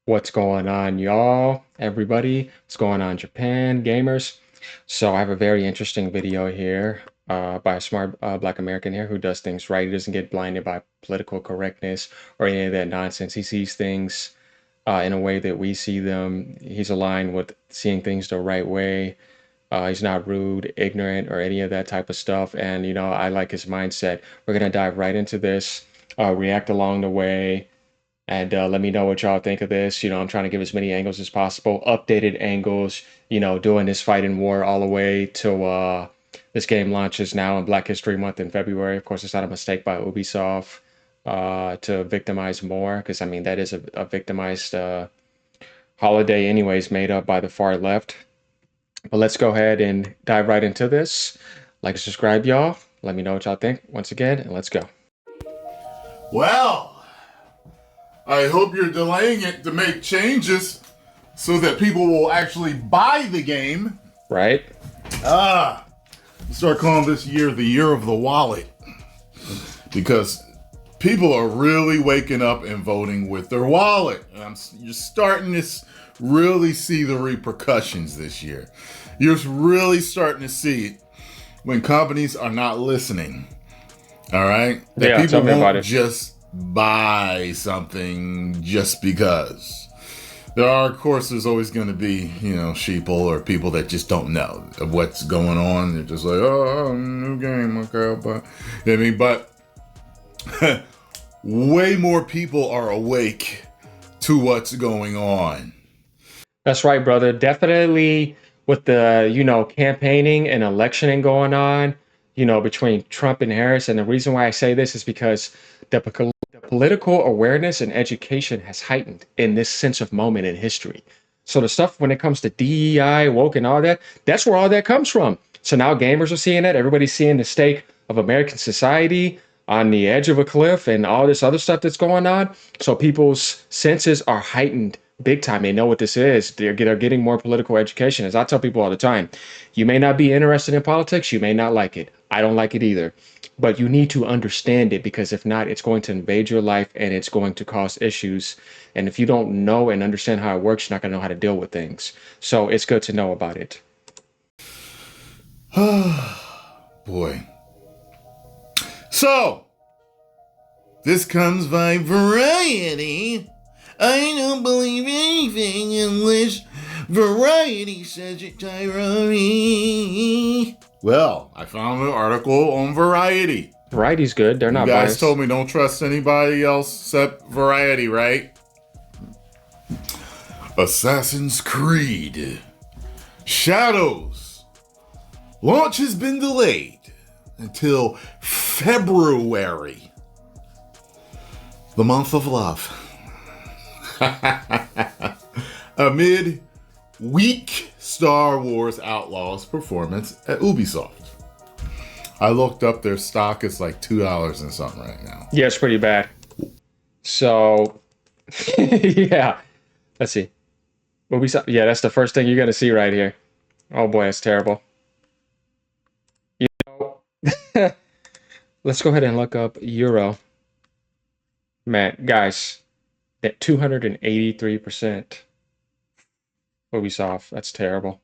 What's going on, y'all? Everybody, what's going on, Japan gamers? So I have a very interesting video here by a smart Black American here who does things right. He doesn't get blinded by political correctness or any of that nonsense. He sees things in a way that we see them. He's aligned with seeing things the right way. He's not rude, ignorant, or any of that type of stuff. And, I like his mindset. We're going to dive right into this, react along the way. And let me know what y'all think of this. I'm trying to give as many angles as possible, updated angles, doing this fight and war all the way till this game launches now in Black History Month in February. Of course, it's not a mistake by Ubisoft to victimize more, because I mean, that is a victimized holiday, anyways, made up by the far left. But let's go ahead and dive right into this. Like and subscribe, y'all. Let me know what y'all think once again, and let's go. Well, I hope you're delaying it to make changes so that people will actually buy the game. Right? Start calling this year the year of the wallet, because people are really waking up and voting with their wallet. And you're starting to really see the repercussions this year. You're really starting to see it when companies are not listening. All right? That Yeah, people tell me about won't it. just buy something just because. There are, of course, there's always going to be, sheeple or people that just don't know of what's going on. They're just like, oh, new game, okay, but way more people are awake to what's going on. That's right, brother. Definitely with the, campaigning and electioning going on, between Trump and Harris. And the reason why I say this is because the political awareness and education has heightened in this sense of moment in history. So the stuff when it comes to DEI, woke, and all that, that's where all that comes from. So now gamers are seeing it. Everybody's seeing the state of American society on the edge of a cliff and all this other stuff that's going on. So people's senses are heightened big time. They know what this is. They're getting more political education. As I tell people all the time, you may not be interested in politics. You may not like it. I don't like it either. But you need to understand it, because if not, it's going to invade your life and it's going to cause issues. And if you don't know and understand how it works, you're not going to know how to deal with things. So it's good to know about it. Boy. So, this comes by Variety. I don't believe anything unless Variety says it, Tyrone. Well, I found an article on Variety. Variety's good. They're You not guys biased. told me don't trust anybody else except Variety, right? Assassin's Creed Shadows launch has been delayed until February, the month of love. Amid weak Star Wars Outlaws performance at Ubisoft. I looked up their stock, it's like $2 and something right now. Yeah, it's pretty bad. So, yeah. Let's see. Yeah, that's the first thing you're going to see right here. Oh boy, that's terrible. You know, let's go ahead and look up Euro. Man, guys, that 283% Ubisoft. That's terrible.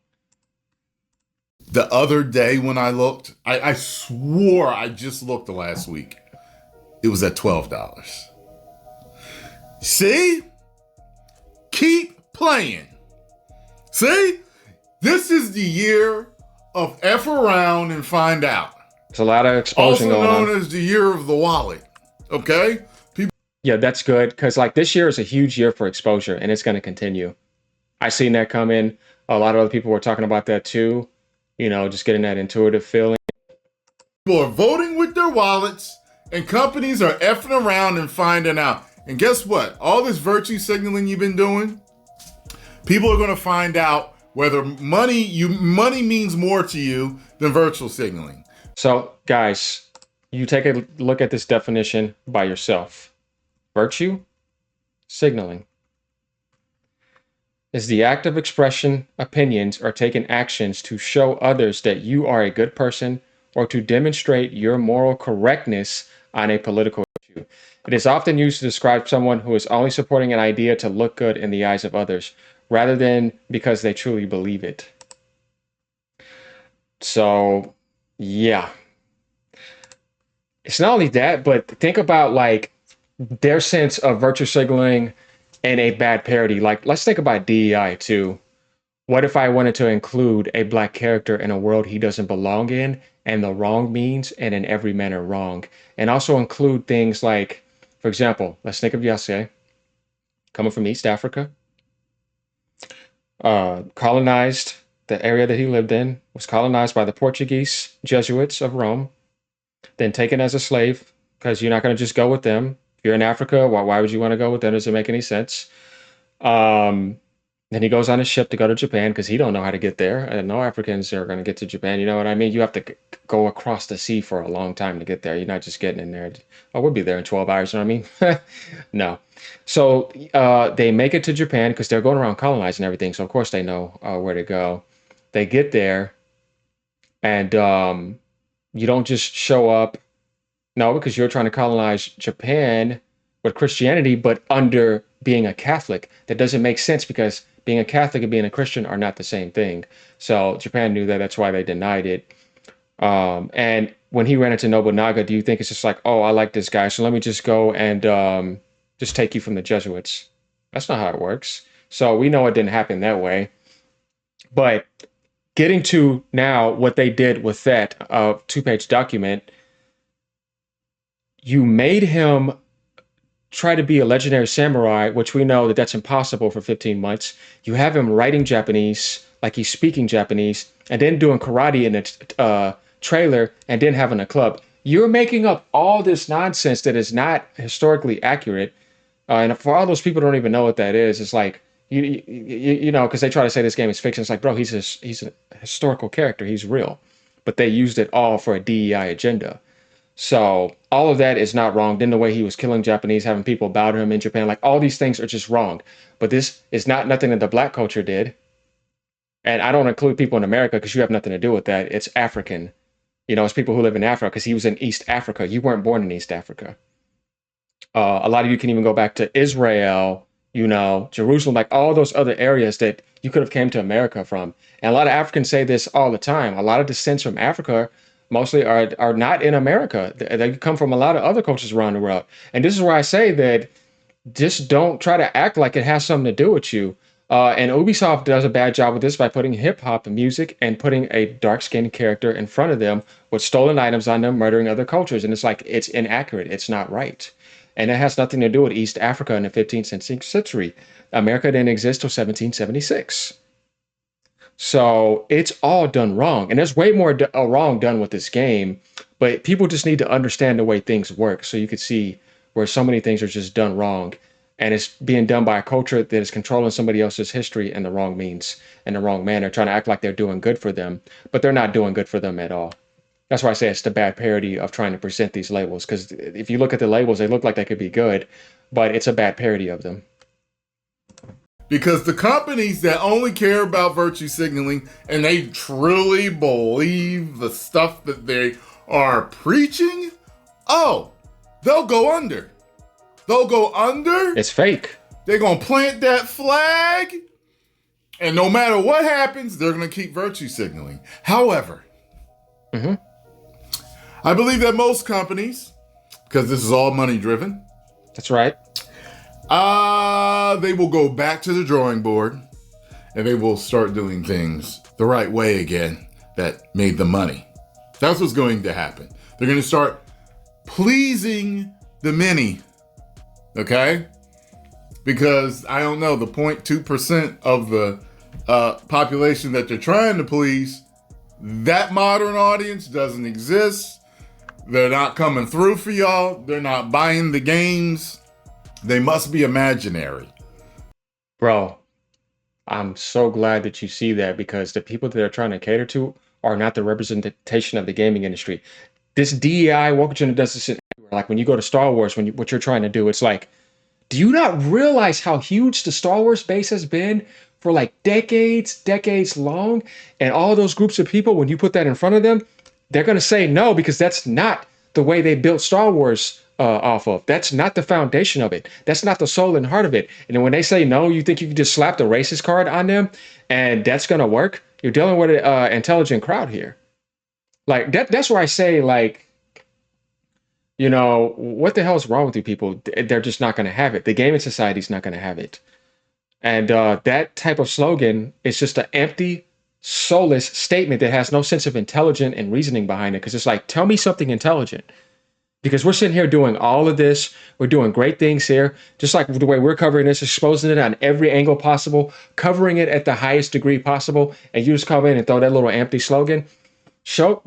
The other day when I looked, I swore I just looked the last week. It was at $12. See? Keep playing. See? This is the year of F around and find out. There's a lot of explosion Also going on. known as the year of the wallet. Okay? People Yeah, that's good, because like this year is a huge year for exposure, and it's going to continue. I seen that come in. A lot of other people were talking about that too. Just getting that intuitive feeling. are voting with their wallets, and companies are effing around and finding out. And guess what? All this virtue signaling you've been doing, people are going to find out whether money means more to you than virtual signaling. So, guys, you take a look at this definition by yourself. Virtue signaling is the act of expression, opinions, or taking actions to show others that you are a good person or to demonstrate your moral correctness on a political issue. It is often used to describe someone who is only supporting an idea to look good in the eyes of others, rather than because they truly believe it. So, yeah. It's not only that, but think about like their sense of virtue signaling and a bad parody. Like, let's think about DEI too. What if I wanted to include a black character in a world he doesn't belong in, and the wrong means, and in every manner wrong? And also include things like, for example, let's think of Yase, coming from East Africa, colonized the area that he lived in, was colonized by the Portuguese Jesuits of Rome, then taken as a slave, because you're not going to just go with them. If you're in Africa, why would you want to go with them? Doesn't make any sense. Um, Then he goes on a ship to go to Japan because he don't know how to get there, and no Africans are going to get to Japan. You know what I mean? You have to go across the sea for a long time to get there. You're not just getting in there. Oh, we'll be there in 12 hours. You know what I mean? No. So they make it to Japan because they're going around colonizing everything. So of course they know where to go. They get there, and you don't just show up. No, because you're trying to colonize Japan with Christianity, but under being a Catholic. That doesn't make sense because being a Catholic and being a Christian are not the same thing. So Japan knew that. That's why they denied it. And when he ran into Nobunaga, do you think it's just like, oh, I like this guy, so let me just go and just take you from the Jesuits? That's not how it works. So we know it didn't happen that way. But getting to now what they did with that two-page document, you made him try to be a legendary samurai, which we know that that's impossible for 15 months. You have him writing Japanese, like he's speaking Japanese, and then doing karate in a trailer, and then having a club. You're making up all this nonsense that is not historically accurate. And for all those people who don't even know what that is, it's like, you know, because they try to say this game is fiction. It's like, bro, he's a historical character. He's real. But they used it all for a DEI agenda. So all of that is not wrong. Then the way he was killing Japanese, having people bow to him in Japan, like all these things are just wrong. But this is not nothing that the black culture did. And I don't include people in America because you have nothing to do with that. It's African. You know, it's people who live in Africa because he was in East Africa. You weren't born in East Africa. A lot of you can even go back to Israel, you know, Jerusalem, like all those other areas that you could have came to America from. And a lot of Africans say this all the time. A lot of descents from Africa mostly are not in America. They come from a lot of other cultures around the world. And this is where I say that just don't try to act like it has something to do with you. And Ubisoft does a bad job with this by putting hip hop music and putting a dark skinned character in front of them with stolen items on them, murdering other cultures. And it's like, it's inaccurate. It's not right. And it has nothing to do with East Africa in the 15th century. America didn't exist till 1776. So it's all done wrong. And there's way more wrong done with this game. But people just need to understand the way things work so you can see where so many things are just done wrong. And it's being done by a culture that is controlling somebody else's history in the wrong means, in the wrong manner, trying to act like they're doing good for them, but they're not doing good for them at all. That's why I say it's the bad parody of trying to present these labels. Because if you look at the labels, they look like they could be good, but it's a bad parody of them. Because the companies that only care about virtue signaling and they truly believe the stuff that they are preaching, oh, they'll go under. They'll go under. It's fake. They're going to plant that flag. And no matter what happens, they're going to keep virtue signaling. However, I believe that most companies, because this is all money driven. That's right. They will go back to the drawing board and they will start doing things the right way again that made them money. That's what's going to happen. They're going to start pleasing the many. Okay? Because I don't know, the 0.2% of the population that they're trying to please, that modern audience doesn't exist. They're not coming through for y'all. They're not buying the games. They must be imaginary. Bro, I'm so glad that you see that because the people that they're trying to cater to are not the representation of the gaming industry. This DEI woke agenda does this in everywhere. Like when you go to Star Wars, what you're trying to do, it's like, do you not realize how huge the Star Wars base has been for like decades long? And all those groups of people, when you put that in front of them, they're going to say no because that's not the way they built Star Wars off of. That's not the foundation of it. That's not the soul and heart of it. And then when they say no, you think you can just slap the racist card on them and that's gonna work? You're dealing with an intelligent crowd here. Like that's where I say, like, what the hell is wrong with you people? They're just not gonna have it. The gaming society's not gonna have it. And that type of slogan is just an empty, soulless statement that has no sense of intelligence and reasoning behind it. Because it's like, tell me something intelligent. Because we're sitting here doing all of this. We're doing great things here. Just like the way we're covering this, exposing it on every angle possible, covering it at the highest degree possible. And you just come in and throw that little empty slogan. Show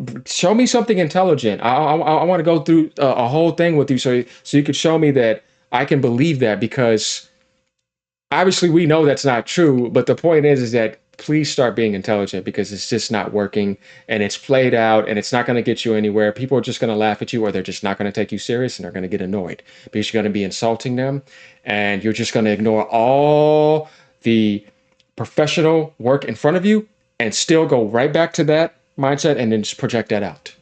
me something intelligent. I want to go through a whole thing with you so you could show me that I can believe that, because obviously we know that's not true, but the point is that please start being intelligent, because it's just not working and it's played out and it's not going to get you anywhere. People are just going to laugh at you, or they're just not going to take you serious, and they're going to get annoyed because you're going to be insulting them, and you're just going to ignore all the professional work in front of you and still go right back to that mindset and then just project that out.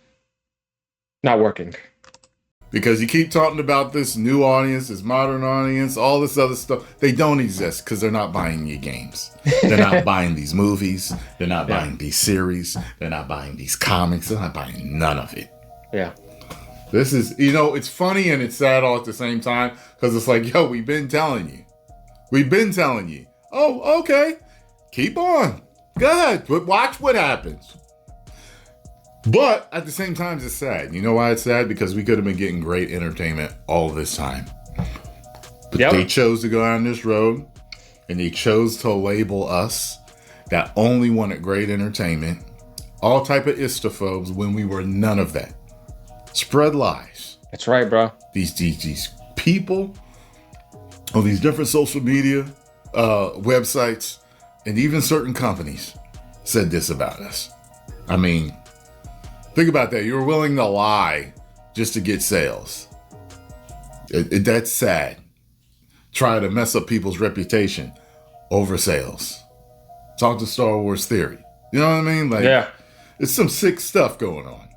Not working. Because you keep talking about this new audience, this modern audience, all this other stuff. They don't exist because they're not buying your games. They're not buying these movies. They're not buying these series. They're not buying these comics. They're not buying none of it. Yeah. This is, it's funny and it's sad all at the same time, because it's like, yo, we've been telling you. We've been telling you. Oh, okay. Keep on. Go ahead. But watch what happens. But at the same time, it's sad. You know why it's sad? Because we could have been getting great entertainment all this time. But they chose to go down this road, and they chose to label us that only wanted great entertainment, all type of istophobes, when we were none of that. Spread lies. That's right, bro. These people on these different social media websites and even certain companies said this about us. I mean, think about that. You're willing to lie just to get sales. That's sad. Try to mess up people's reputation over sales. Talk to Star Wars Theory. You know what I mean? Like, yeah. It's some sick stuff going on.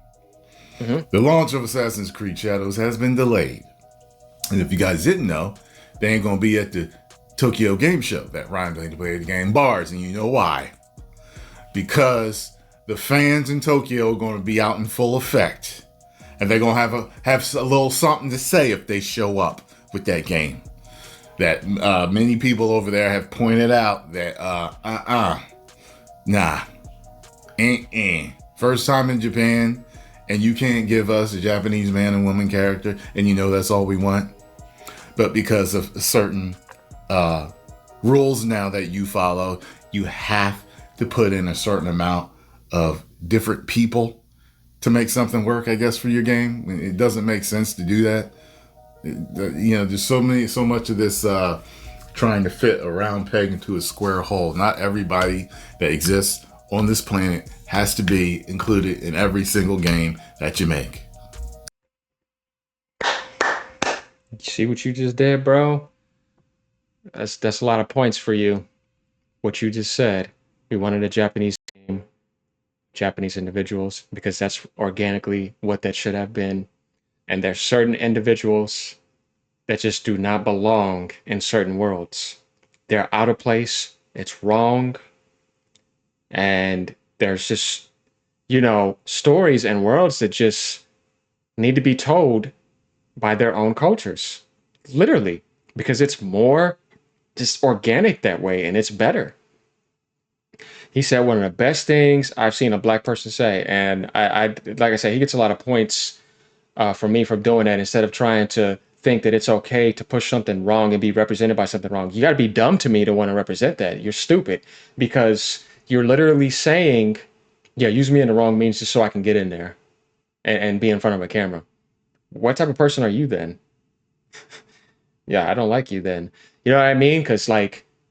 Mm-hmm. The launch of Assassin's Creed Shadows has been delayed. And if you guys didn't know, they ain't going to be at the Tokyo Game Show that Ryan's going to play the game bars. And you know why? Because the fans in Tokyo are going to be out in full effect, and they're going to have a little something to say if they show up with that game. That many people over there have pointed out that first time in Japan, and you can't give us a Japanese man and woman character, and that's all we want. But because of certain rules now that you follow, you have to put in a certain amount of different people to make something work, I guess, for your game. It doesn't make sense to do that. There's so much of this trying to fit a round peg into a square hole. Not everybody that exists on this planet has to be included in every single game that you make. See what you just did, bro? That's a lot of points for you. What you just said. We wanted a Japanese game, Japanese individuals, because that's organically what that should have been. And there's certain individuals that just do not belong in certain worlds. They're out of place. It's wrong. And there's just, stories and worlds that just need to be told by their own cultures. Literally. Because it's more just organic that way, and it's better. He said one of the best things I've seen a black person say, and I like I said, he gets a lot of points from me from doing that, instead of trying to think that it's okay to push something wrong and be represented by something wrong. You got to be dumb to me to want to represent that. You're stupid, because you're literally saying, yeah, use me in the wrong means just so I can get in there and be in front of a camera. What type of person are you then? Yeah, I don't like you then. You know what I mean? Because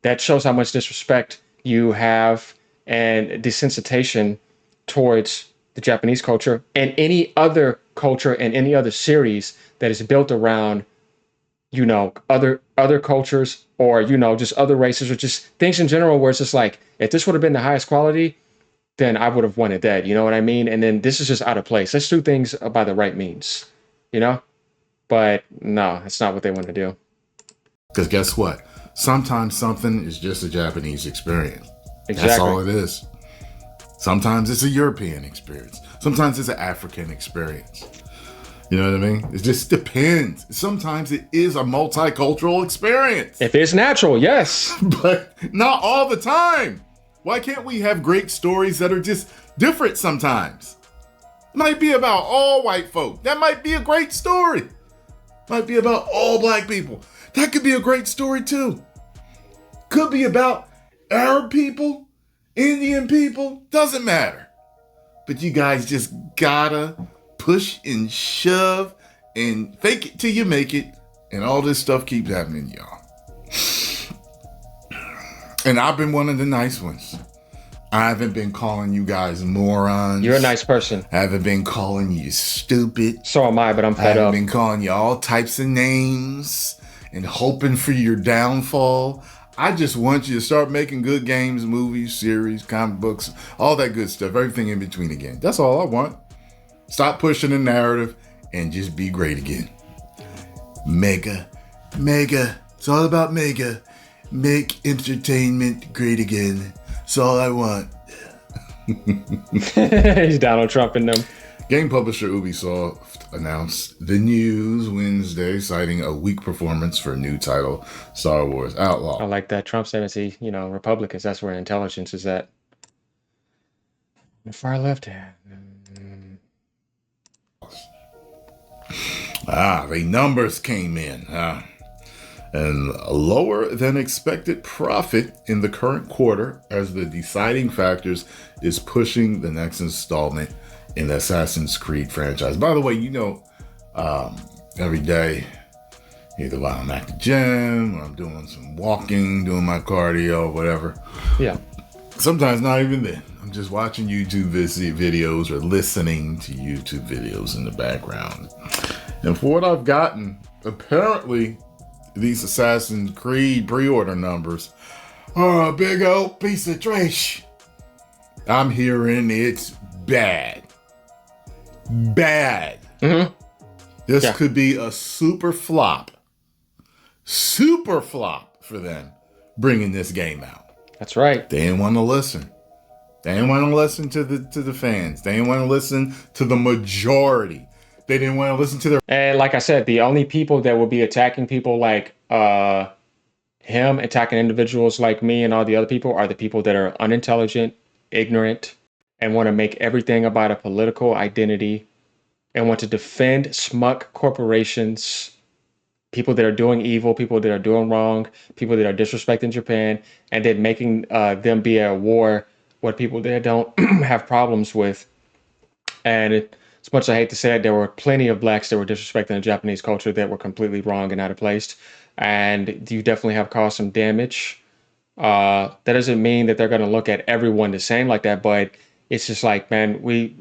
that shows how much disrespect you have and desensitization towards the Japanese culture and any other culture and any other series that is built around, other cultures, or, just other races, or just things in general, where it's just like, if this would have been the highest quality, then I would have wanted that. You know what I mean? And then this is just out of place. Let's do things by the right means. you know? But no, that's not what they want to do. Because guess what? Sometimes something is just a Japanese experience. That's Exactly. all it is. Sometimes it's a European experience. Sometimes it's an African experience. You know what I mean? It just depends. Sometimes it is a multicultural experience, If it's natural, yes. but not all the time. Why can't we have great stories that are just different sometimes? It might be about all white folk. That might be a great story. Might be about all black people. That could be a great story too. Could be about Arab people, Indian people, doesn't matter. But you guys just gotta push and shove and fake it till you make it. And all this stuff keeps happening, y'all. And I've been one of the nice ones. I haven't been calling you guys morons. You're a nice person. I haven't been calling you stupid. So am I, but I'm I fed haven't up. been calling you all types of names and hoping for your downfall. I just want you to start making good games, movies, series, comic books, all that good stuff, everything in between again. That's all I want. Stop pushing the narrative and just be great again. Mega. It's all about mega. Make entertainment great again. That's all I want. He's Donald Trump in them. Game publisher Ubisoft announced the news Wednesday, citing a weak performance for a new title, Star Wars I Outlaw. like that. Trump said, see, Republicans, that's where intelligence is at. The far left hand. The numbers came in. And a lower than expected profit in the current quarter as the deciding factors is pushing the next installment in the Assassin's Creed franchise. By the way, every day, either while I'm at the gym or I'm doing some walking, doing my cardio, whatever. Yeah. Sometimes not even then. I'm just watching YouTube videos or listening to YouTube videos in the background. And for what I've gotten, apparently these Assassin's Creed pre-order numbers are a big old piece of trash. I'm hearing it's bad. Mm-hmm. This could be a super flop for them bringing this game out. That's right. They didn't want to listen. They didn't want to listen to the fans. They didn't want to listen to the majority. They didn't want to listen to their... And like I said, the only people that will be attacking people like him, attacking individuals like me and all the other people, are the people that are unintelligent, ignorant, and want to make everything about a political identity and want to defend smuck corporations, people that are doing evil, people that are doing wrong, people that are disrespecting Japan, and then making them be at war with people that don't have problems with. And as much as I hate to say it, there were plenty of blacks that were disrespecting the Japanese culture that were completely wrong and out of place. And you definitely have caused some damage. That doesn't mean that they're going to look at everyone the same like that, but it's just like, man, we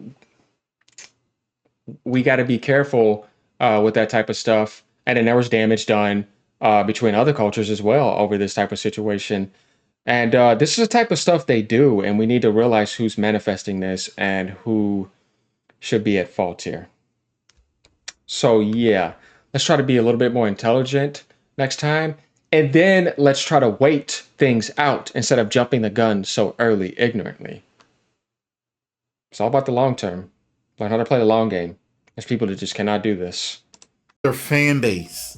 got to be careful with that type of stuff. And then there was damage done between other cultures as well over this type of situation. And this is the type of stuff they do, and we need to realize who's manifesting this and who should be at fault here. So yeah, let's try to be a little bit more intelligent next time. And then let's try to wait things out instead of jumping the gun so early, ignorantly. It's all about the long term. Learn how to play the long game. There's people that just cannot do this. Their fan base,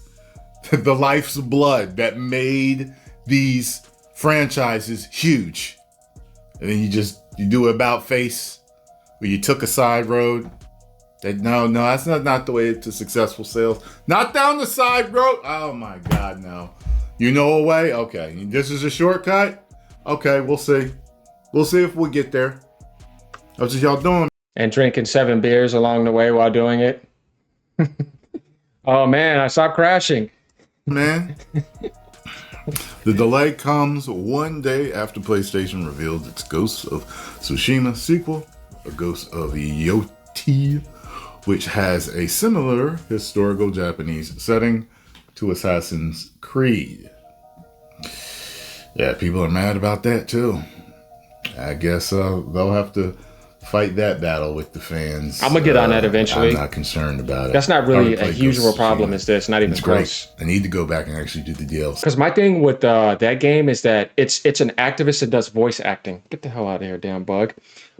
the life's blood that made these franchises huge. And then you do about face where you took a side road. No, that's not the way to successful sales. Not down the side road. Oh my God, no. You know a way? Okay. This is a shortcut? Okay, we'll see. We'll see if we get there. That's what y'all doing. And drinking 7 beers along the way while doing it. Oh man, I stopped crashing. Man. The delay comes one day after PlayStation revealed its Ghost of Tsushima sequel, a Ghost of Yoti, which has a similar historical Japanese setting to Assassin's Creed. Yeah, people are mad about that too. I guess they'll have to fight that battle with the I'm fans. gonna get on that I'm eventually. not concerned about it. That's not I already really a played huge of Ghost a of problem Tsushima. as this, not even It's great. close. I need to go back and actually do the DLC. Because my thing with that game is that it's an activist that does voice acting. Get the hell out of here, damn bug.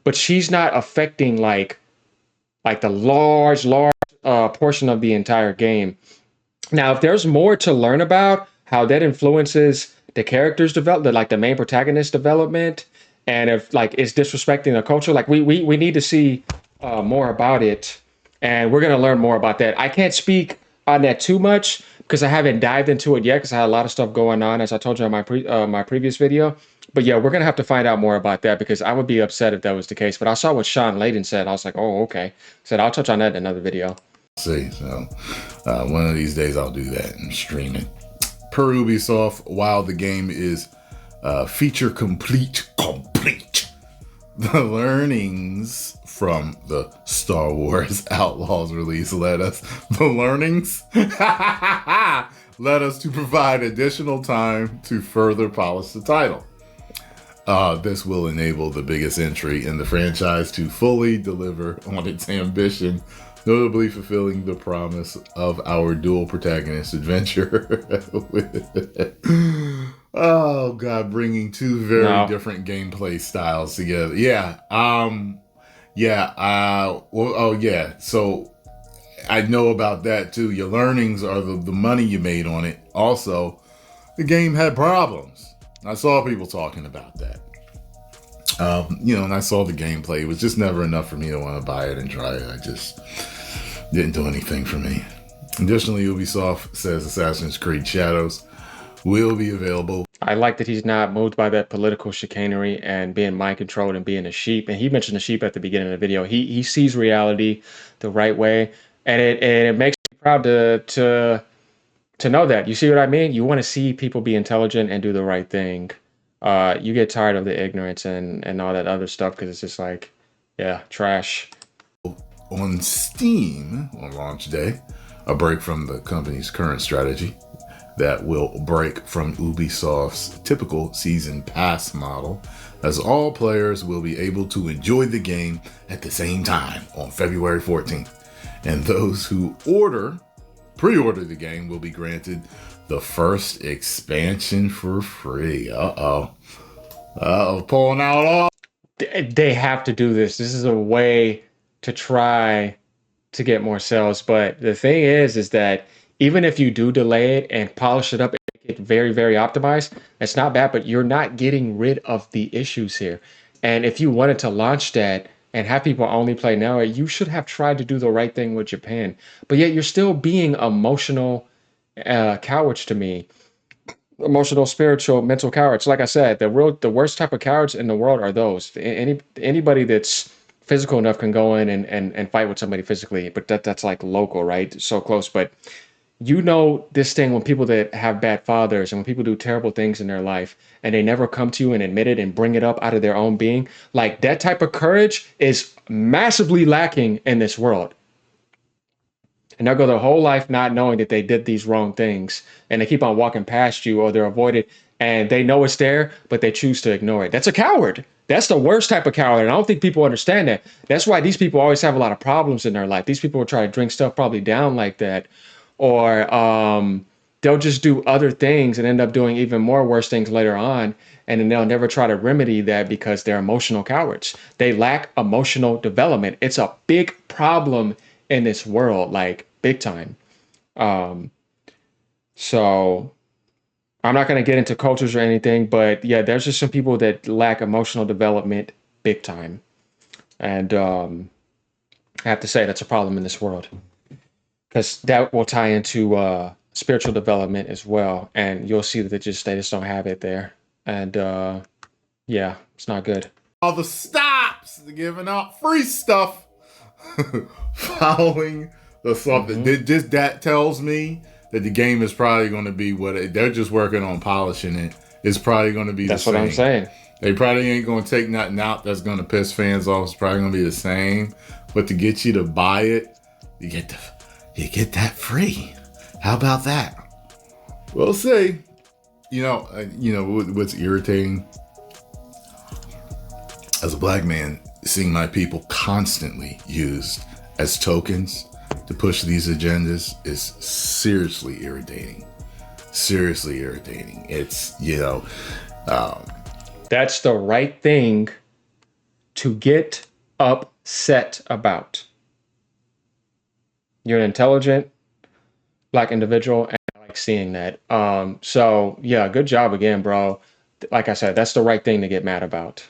But she's not affecting like the large portion of the entire game. Now, if there's more to learn about how that influences the characters develop, like the main protagonist development, and if like it's disrespecting the culture, like we need to see more about it, and we're gonna learn more about that. I can't speak on that too much because I haven't dived into it yet because I had a lot of stuff going on, as I told you in my previous video. But yeah, we're gonna have to find out more about that because I would be upset if that was the case. But I saw what Sean Layden said. I was like, oh, okay. Said I'll touch on that in another video. See, so one of these days I'll do that and stream it. Per Ubisoft, while the game is feature complete, the learnings from the Star Wars Outlaws release led us to provide additional time to further polish the title. This will enable the biggest entry in the franchise to fully deliver on its ambition, notably fulfilling the promise of our dual protagonist adventure. Oh God, bringing two very different gameplay styles together. Yeah. So I know about that too. Your learnings are the money you made on it. Also, the game had problems. I saw people talking about that. And I saw the gameplay. It was just never enough for me to want to buy it and try it. I just didn't do anything for me. Additionally, Ubisoft says Assassin's Creed Shadows will be available. I like that he's not moved by that political chicanery and being mind controlled and being a sheep. And he mentioned the sheep at the beginning of the video. He sees reality the right way, and it makes me proud to know that. You see what I mean? You want to see people be intelligent and do the right thing. You get tired of the ignorance and all that other stuff because it's just like, yeah, trash. On Steam on launch day, a break from the company's current strategy that will break from Ubisoft's typical season pass model, as all players will be able to enjoy the game at the same time on February 14th. And those who pre-order the game will be granted the first expansion for free. Pulling out all. They have to do this. This is a way to try to get more sales. But the thing is that even if you do delay it and polish it up and make it very, very optimized, it's not bad, but you're not getting rid of the issues here. And if you wanted to launch that and have people only play now, you should have tried to do the right thing with Japan. But yet you're still being emotional cowards to me. Emotional, spiritual, mental cowards. Like I said, the worst type of cowards in the world are those. Anybody that's physical enough can go in and fight with somebody physically, but that's like local, right? So close. But you know this thing when people that have bad fathers and when people do terrible things in their life and they never come to you and admit it and bring it up out of their own being, like that type of courage is massively lacking in this world. And they'll go their whole life not knowing that they did these wrong things. And they keep on walking past you or they're avoided and they know it's there, but they choose to ignore it. That's a coward. That's the worst type of coward. And I don't think people understand that. That's why these people always have a lot of problems in their life. These people will try to drink stuff probably down like that. Or they'll just do other things and end up doing even more worse things later on. And then they'll never try to remedy that because they're emotional cowards. They lack emotional development. It's a big problem in this world, like big time. So I'm not going to get into cultures or anything, but yeah, there's just some people that lack emotional development big time. And I have to say that's a problem in this world because that will tie into spiritual development as well. And you'll see that they just don't have it there. And yeah, it's not good. All the stops, they're giving out free stuff. Following the something. That tells me that the game is probably going to be they're just working on polishing it. It's probably going to be that's the same. What I'm saying. They probably ain't going to take nothing out that's going to piss fans off. It's probably going to be the same. But to get you to buy it, you get that free. How about that? We'll see. What's irritating as a black man seeing my people constantly used as tokens to push these agendas is seriously irritating. Seriously irritating. It's, That's the right thing to get upset about. You're an intelligent black individual, and I like seeing that. So yeah, good job again, bro. Like I said, that's the right thing to get mad about.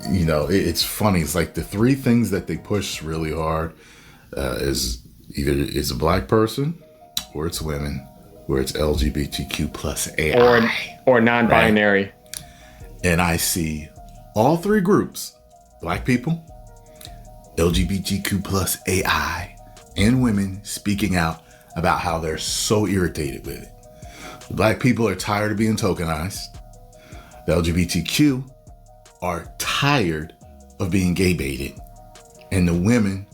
it's funny. It's like the three things that they push really hard is either it's a black person, or it's women, or it's LGBTQ plus Or AI, or right? non-binary. And I see all three groups, black people, LGBTQ plus AI, and women speaking out about how they're so irritated with it. The black people are tired of being tokenized. The LGBTQ are tired of being gay baited. And the women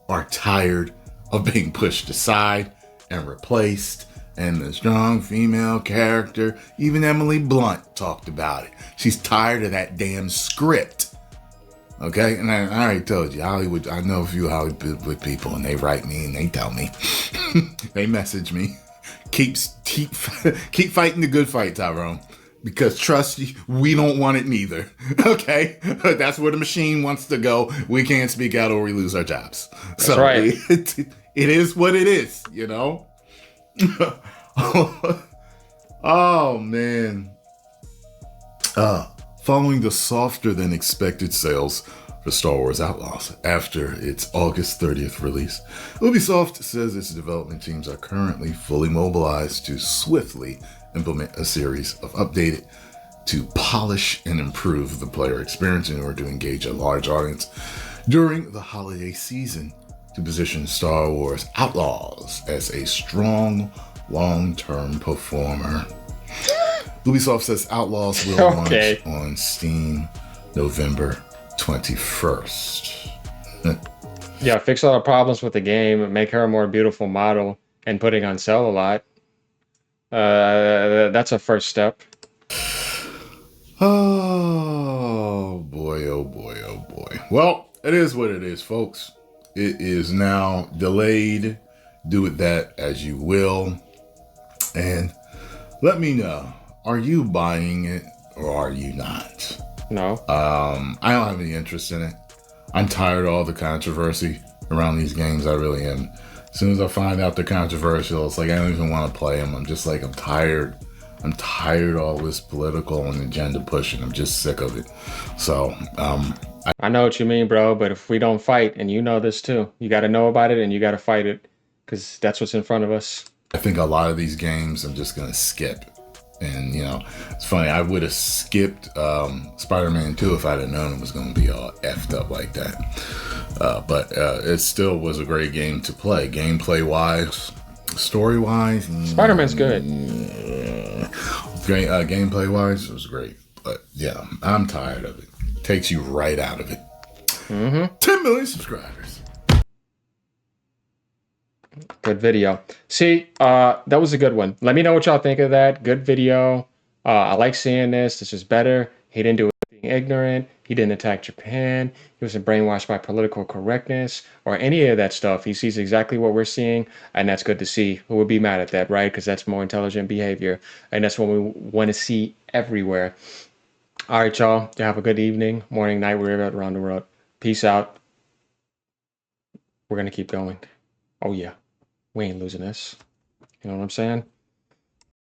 are tired of being pushed aside and replaced. And the strong female character, even Emily Blunt talked about it. She's tired of that damn script. Okay, and I already told you, Hollywood. I know a few Hollywood people, and they write me and they tell me, they message me, keep keep fighting the good fight, Tyrone, because trust you, we don't want it neither. Okay, that's where the machine wants to go. We can't speak out or we lose our jobs. That's So right. it is what it is, Oh man. Following the softer than expected sales for Star Wars Outlaws after its August 30th release, Ubisoft says its development teams are currently fully mobilized to swiftly implement a series of updated to polish and improve the player experience in order to engage a large audience during the holiday season to position Star Wars Outlaws as a strong long-term performer. Ubisoft says Outlaws will launch Okay. on Steam November 21st. Yeah, fix all the problems with the game, make her a more beautiful model, and putting on sale a lot. That's a first step. Oh boy, oh boy, oh boy. Well, it is what it is, folks. It is now delayed. Do with that as you will. And let me know, are you buying it or are you not? No. I don't have any interest in it. I'm tired of all the controversy around these games. I really am. As soon as I find out they're controversial, it's like I don't even want to play them. I'm just like, I'm tired. I'm tired of all this political and agenda pushing. I'm just sick of it. So, I know what you mean, bro, but if we don't fight, and you know this too, you got to know about it and you got to fight it because that's what's in front of us. I think a lot of these games I'm just gonna skip. And it's funny. I would have skipped Spider-Man 2 if I'd have known it was going to be all effed up like that. But it still was a great game to play, gameplay wise, story wise. Spider-Man's good. Great gameplay wise, it was great. But yeah, I'm tired of it. Takes you right out of it. 10 million subscribers. Good video. See, that was a good one. Let me know what y'all think of that. Good video. I like seeing this. This is better. He didn't do anything ignorant. He didn't attack Japan. He wasn't brainwashed by political correctness or any of that stuff. He sees exactly what we're seeing, and that's good to see. Who would be mad at that, right? Because that's more intelligent behavior, and that's what we want to see everywhere. All right, y'all. You have a good evening, morning, night, wherever around the world. Peace out. We're gonna keep going. Oh yeah. We ain't losing this. You know what I'm saying?